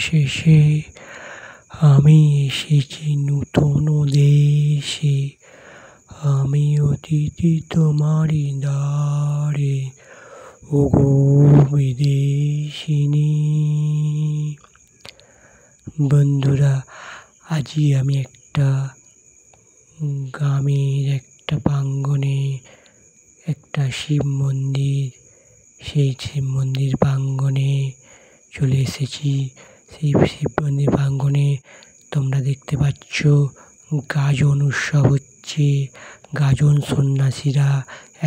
শেষে আমি এসেছি নূতন দেশে। আমি অতিথি তোমারই দ্বারে, ওগো বিদেশিনী। বন্ধুরা, আজই আমি একটা গ্রামের একটা প্রাঙ্গণে একটা শিব মন্দির, সেই শিব মন্দির প্রাঙ্গণে চলে এসেছি। সেই শিব মন্দির প্রাঙ্গণে তোমরা দেখতে পাচ্ছ গাজন উৎসব হচ্ছে। গাজন সন্ন্যাসীরা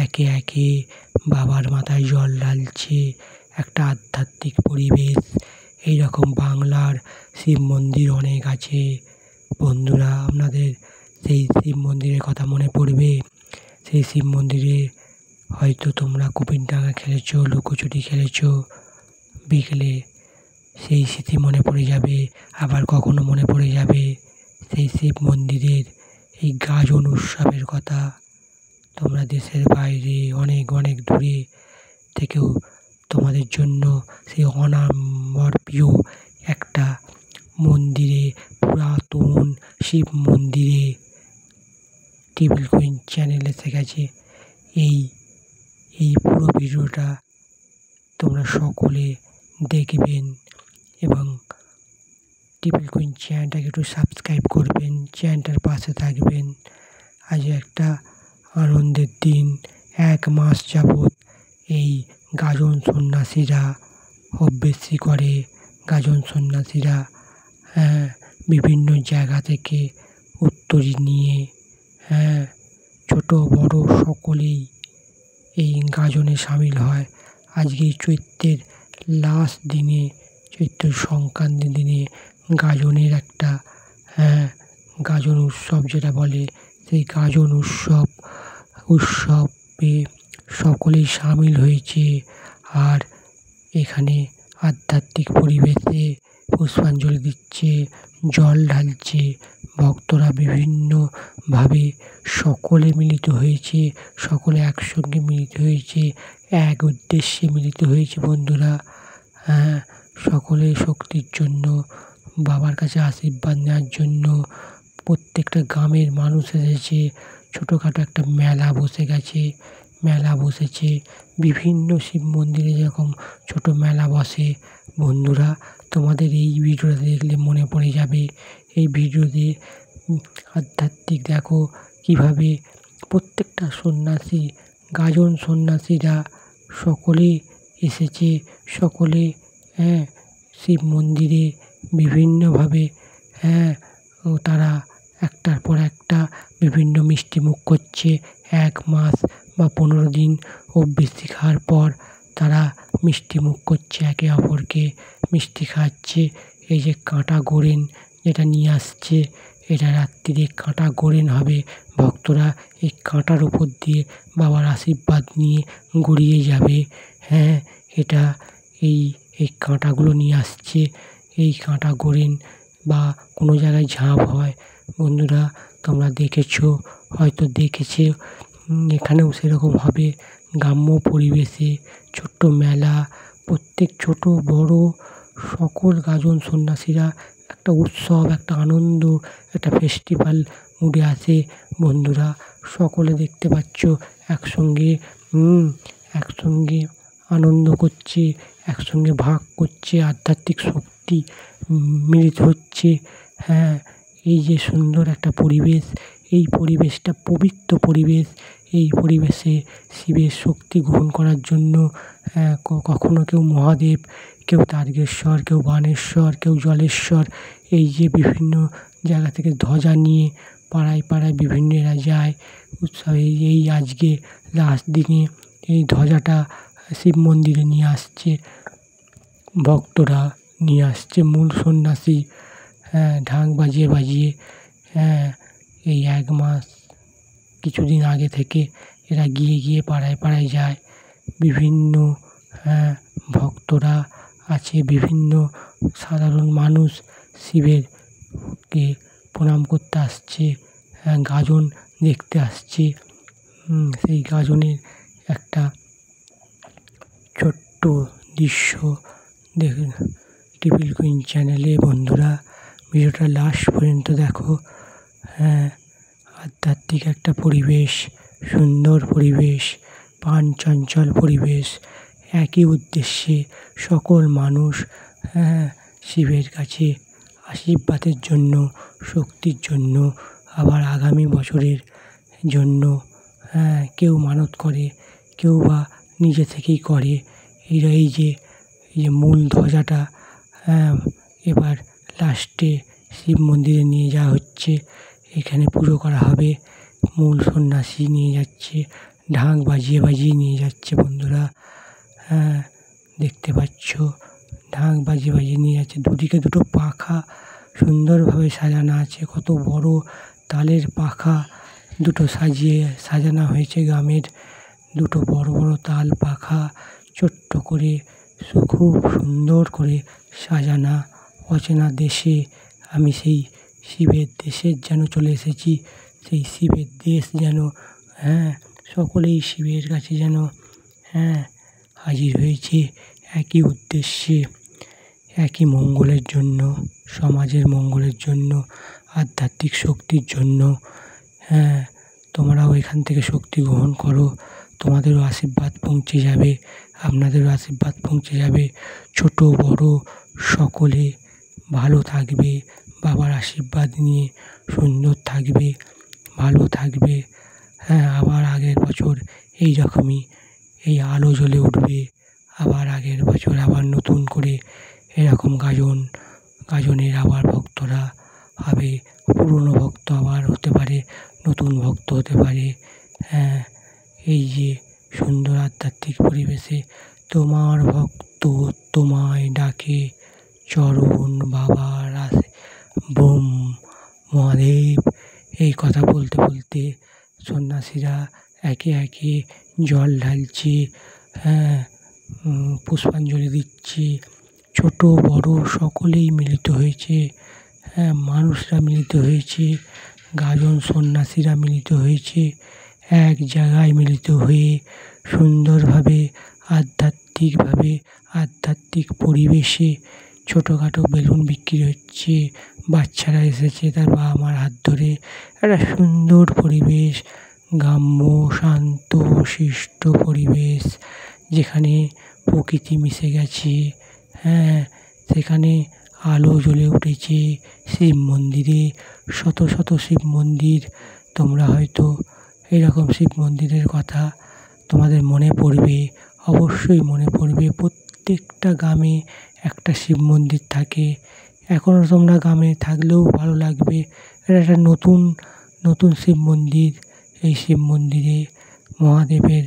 একে একে বাবার মাথায় জল ঢালছে। একটা আধ্যাত্মিক পরিবেশ। এইরকম বাংলার শিব মন্দির অনেক আছে। বন্ধুরা, আপনাদের সেই শিব মন্দিরের কথা মনে পড়বে? সেই শিব মন্দিরে হয়তো তোমরা কুপিনডাঙ্গা খেলেছো, লুকোচুরি খেলেছো। বিকেলে সেই স্মৃতি মনে পড়ে যাবে। আবার কখনো মনে পড়ে যাবে সেই শিব মন্দিরের এই গাজন উৎসবের কথা। তোমরা দেশের বাইরে অনেক অনেক দূরে থেকেও তোমাদের জন্য সেই অনামর প্রিয় একটা মন্দিরে, পুরাতন শিব মন্দিরে টেবিল কুইন চ্যানেল এসে গেছে। এই পুরো ভিডিওটা তোমরা সকলে দেখবেন এবং টেবিল কুইন চ্যানেলটাকে একটু সাবস্ক্রাইব করবেন, চ্যানেলটার পাশে থাকবেন। আজ একটা আনন্দের দিন। 1 মাস যাবৎ এই গাজন সন্ন্যাসীরা অভ্যেসী করে। গাজন সন্ন্যাসীরা বিভিন্ন জায়গা থেকে উত্তরী নিয়ে ছোট বড় সকলেই এই গাজনে সামিল হয়। আজকে চৈত্রের লাস্ট দিনে, চৈত্র সংক্রান্তির দিনে গাজনের একটা গাজন উৎসব যেটা বলে, সেই গাজন উৎসবে সকলেই সামিল হয়েছে। আর এখানে আধ্যাত্মিক পরিবেশে পুষ্পাঞ্জলি দিচ্ছে, জল ঢালছে। ভক্তরা বিভিন্নভাবে সকলে মিলিত হয়েছে, সকলে একসঙ্গে মিলিত হয়েছে, এক উদ্দেশ্যে মিলিত হয়েছে। বন্ধুরা, সকলে শক্তির জন্য, বাবার কাছে আশীর্বাদ নেওয়ার জন্য প্রত্যেকটা গ্রামের মানুষ এসেছে। ছোটোখাটো একটা মেলা বসে গেছে, মেলা বসেছে। বিভিন্ন শিব মন্দিরে যেরকম ছোট মেলা বসে। বন্ধুরা, তোমাদের এই ভিডিওটা দেখলে মনে পড়ে যাবে। এই ভিডিওতে আধ্যাত্মিক দেখো কীভাবে প্রত্যেকটা সন্ন্যাসী, গাজন সন্ন্যাসীরা সকলে এসেছে। সকলে শিব মন্দিরে বিভিন্নভাবে তারা একটার পর একটা বিভিন্ন মিষ্টিমুখ করছে। 1 মাস বা 15 দিন অভ্যেসী খাওয়ার পর তারা মিষ্টিমুখ করছে, একে অপরকে মিষ্টি খাওয়াচ্ছে। এই যে কাঁটা গোরেন যেটা নিয়ে আসছে, এটা রাত্রিরে কাঁটা গোরেন হবে। ভক্তরা এই কাঁটার উপর দিয়ে বাবার আশীর্বাদ নিয়ে গড়িয়ে যাবে। এটা এই কাঁটাগুলো নিয়ে আসছে। এই কাঁটা গোরেন বা কোনো জায়গায় ঝাঁপ হয়। বন্ধুরা, তোমরা দেখেছো, হয়তো দেখেছে। এখানেও সেরকম হবে। গ্রাম্য পরিবেশে ছোট্ট মেলা, প্রত্যেক ছোট বড় সকল গাজন সন্ন্যাসীরা একটা উৎসব, একটা আনন্দ, একটা ফেস্টিভ্যাল মুডে আসে। বন্ধুরা, সকলে দেখতে পাচ্ছ একসঙ্গে আনন্দ করছে, একসঙ্গে ভাগ করছে, আধ্যাত্মিক শক্তি মিলিত হচ্ছে। এই যে সুন্দর একটা পরিবেশ, এই পরিবেশটা পবিত্র পরিবেশ। এই পরিবেশে শিবের শক্তি গ্রহণ করার জন্য কখনো কেউ মহাদেব, কেউ তারকেশ্বর, কেউ বানেশ্বর, কেউ জলেশ্বর, এই যে বিভিন্ন জায়গা থেকে ধ্বজা নিয়ে পাড়ায় পাড়ায় বিভিন্নরা যায় উৎসবে। এই আজকে লাস্ট দিনে এই ধ্বজাটা শিব মন্দিরে নিয়ে আসছে, ভক্তরা নিয়ে আসছে। মূল সন্ন্যাসী ঢাক বাজিয়ে বাজিয়ে এই 1 মাস কিছুদিন আগে থেকে এরা গিয়ে গিয়ে পাড়ায় পাড়ায় যায়। বিভিন্ন ভক্তরা আছে, বিভিন্ন সাধারণ মানুষ শিবেরকে প্রণাম করতে আসছে, গাজন দেখতে আসছে। সেই গাজনের একটা ছোট্ট দৃশ্য ট্রিপল কুইন চ্যানেলে। বন্ধুরা, ভিডিওটা লাস্ট পর্যন্ত দেখো। হ্যাঁ, আধ্যাত্মিক একটা পরিবেশ, সুন্দর পরিবেশ, প্রাণ চঞ্চল পরিবেশ। একই উদ্দেশ্যে সকল মানুষ শিবের কাছে আশীর্বাদের জন্য, শক্তির জন্য, আবার আগামী বছরের জন্য কেউ মানত করে, কেউ বা নিজে থেকেই করে। এই যে মূল ধ্বজাটা এবার লাস্টে শিব মন্দিরে নিয়ে যাওয়া হচ্ছে, এখানে পুজো করা হবে। মূল সন্ন্যাসী নিয়ে যাচ্ছে, ঢাক বাজিয়ে বাজিয়ে নিয়ে যাচ্ছে। বন্ধুরা, দেখতে পাচ্ছ, ঢাক বাজিয়ে বাজিয়ে নিয়ে যাচ্ছে। দুদিকে দুটো পাখা সুন্দরভাবে সাজানো আছে, কত বড় তালের পাখা দুটো সাজানো হয়েছে। গ্রামের দুটো বড় বড় তাল পাখা ছোট্ট করে খুব সুন্দর করে সাজানা। অচেনা দেশে আমি সেই শিবের দেশের যেন চলে এসেছি। সেই শিবের দেশ যেন সকলেই শিবের কাছে যেন হাজির হয়েছে একই উদ্দেশ্যে, একই মঙ্গলের জন্য, সমাজের মঙ্গলের জন্য, আধ্যাত্মিক শক্তির জন্য। তোমরাও এখান থেকে শক্তি গ্রহণ করো, তোমাদেরও আশীর্বাদ পৌঁছে যাবে, আপনাদেরও আশীর্বাদ পৌঁছে যাবে। ছোট বড় সকলে ভালো থাকবে, বাবার আশীর্বাদ নিয়ে সুন্দর থাকবে, ভালো থাকবে। আবার আগের বছর এই রকমই এই আলো জ্বলে উঠবে। আবার আগের বছর আবার নতুন করে এরকম গাজনের আবার ভক্তরা হবে। পুরনো ভক্ত আবার হতে পারে, নতুন ভক্ত হতে পারে। এই যে সুন্দর আধ্যাত্মিক পরিবেশে তোমার ভক্ত তোমায় ডাকে, চরণ বাবার আসে বোম মহাদেব। এই কথা বলতে বলতে সন্ন্যাসীরা একে একে জল ঢালছে, পুষ্পাঞ্জলি দিচ্ছে। ছোট বড় সকলেই মিলিত হয়েছে, মানুষরা মিলিত হয়েছে, গাজন সন্ন্যাসীরা মিলিত হয়েছে। এক জায়গায় মিলিত হয়ে সুন্দরভাবে আধ্যাত্মিক পরিবেশে ছোটোখাটো বেলুন বিক্রি হচ্ছে। বাচ্চারা এসেছে তার বাবা মার হাত ধরে। একটা সুন্দর পরিবেশ, গ্রাম্য শান্ত শিষ্ট পরিবেশ, যেখানে প্রকৃতি মিশে গেছে। সেখানে আলো জ্বলে উঠেছে শিব মন্দিরে, শত শত শিব মন্দির। তোমরা হয়তো এরকম শিব মন্দিরের কথা তোমাদের মনে পড়বে, অবশ্যই মনে পড়বে। প্রত্যেকটা গ্রামে একটা শিব মন্দির থাকে। এখনও তোমরা গ্রামে থাকলেও ভালো লাগবে। এটা একটা নতুন শিব মন্দির। এই শিব মন্দিরে মহাদেবের